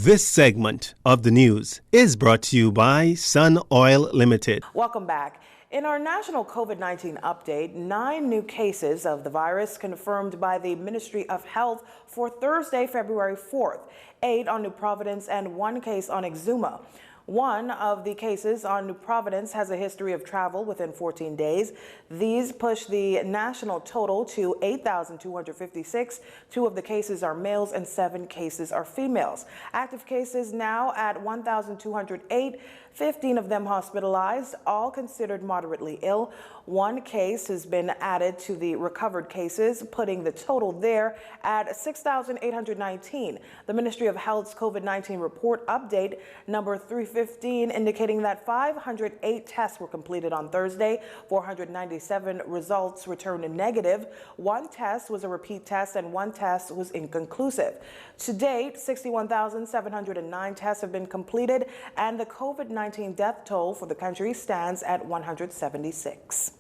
This segment of the news is brought to you by Sun Oil Limited. Welcome back. In our national COVID-19 update, 9 new cases of the virus confirmed by the Ministry of Health for Thursday, February 4th, 8 on New Providence and 1 case on Exuma. One of the cases on New Providence has a history of travel within 14 days. These push the national total to 8,256. 2 of the cases are males and 7 cases are females. Active cases now at 1,208, 15 of them hospitalized, all considered moderately ill. 1 case has been added to the recovered cases, putting the total there at 6,819. The Ministry of Health's COVID-19 report update number 315 indicating that 508 tests were completed on Thursday. 497 results returned negative. 1 test was a repeat test and 1 test was inconclusive. To date, 61,709 tests have been completed, and the COVID-19 death toll for the country stands at 176.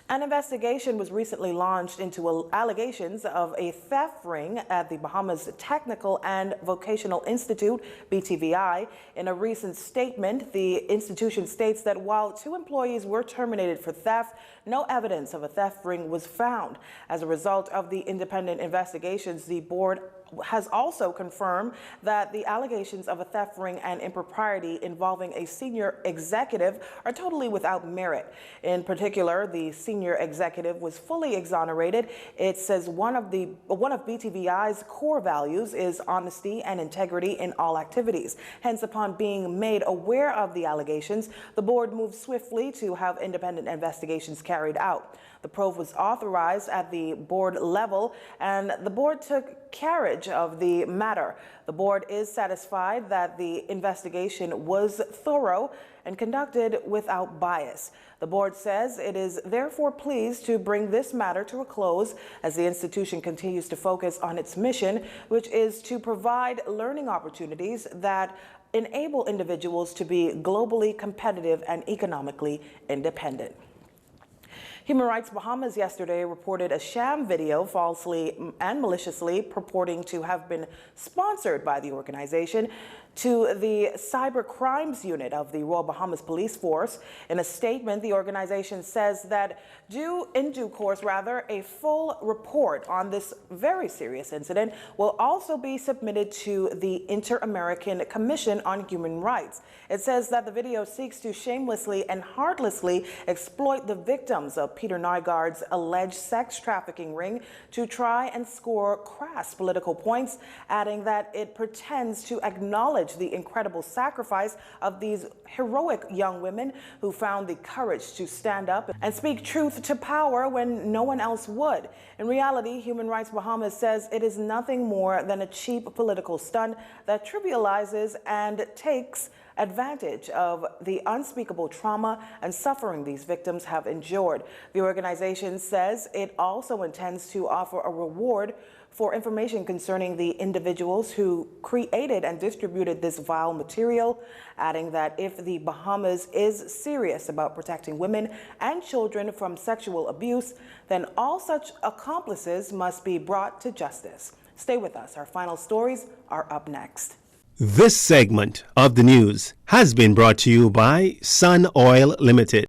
An investigation was recently launched into allegations of a theft ring at the Bahamas Technical and Vocational Institute, BTVI. In a recent statement, the institution states that while 2 employees were terminated for theft, no evidence of a theft ring was found. As a result of the independent investigations, the board has also confirmed that the allegations of a theft ring and impropriety involving a senior executive are totally without merit. In particular, the senior executive was fully exonerated. It says one of BTVI's core values is honesty and integrity in all activities. Hence, upon being made aware of the allegations, the board moved swiftly to have independent investigations carried out. The probe was authorized at the board level, and the board took carriage of the matter. The board is satisfied that the investigation was thorough and conducted without bias. The board says it is therefore pleased to bring this matter to a close as the institution continues to focus on its mission, which is to provide learning opportunities that enable individuals to be globally competitive and economically independent. Human Rights Bahamas yesterday reported a sham video falsely and maliciously purporting to have been sponsored by the organization to the Cyber Crimes Unit of the Royal Bahamas Police Force. In a statement, the organization says that in due course, a full report on this very serious incident will also be submitted to the Inter-American Commission on Human Rights. It says that the video seeks to shamelessly and heartlessly exploit the victims of Peter Nygaard's alleged sex trafficking ring to try and score crass political points, adding that it pretends to acknowledge the incredible sacrifice of these heroic young women who found the courage to stand up and speak truth to power when no one else would. In reality, Human Rights Bahamas says it is nothing more than a cheap political stunt that trivializes and takes advantage of the unspeakable trauma and suffering these victims have endured. The organization says it also intends to offer a reward for information concerning the individuals who created and distributed this vile material, adding that if the Bahamas is serious about protecting women and children from sexual abuse, then all such accomplices must be brought to justice. Stay with us. Our final stories are up next. This segment of the news has been brought to you by Sun Oil Limited.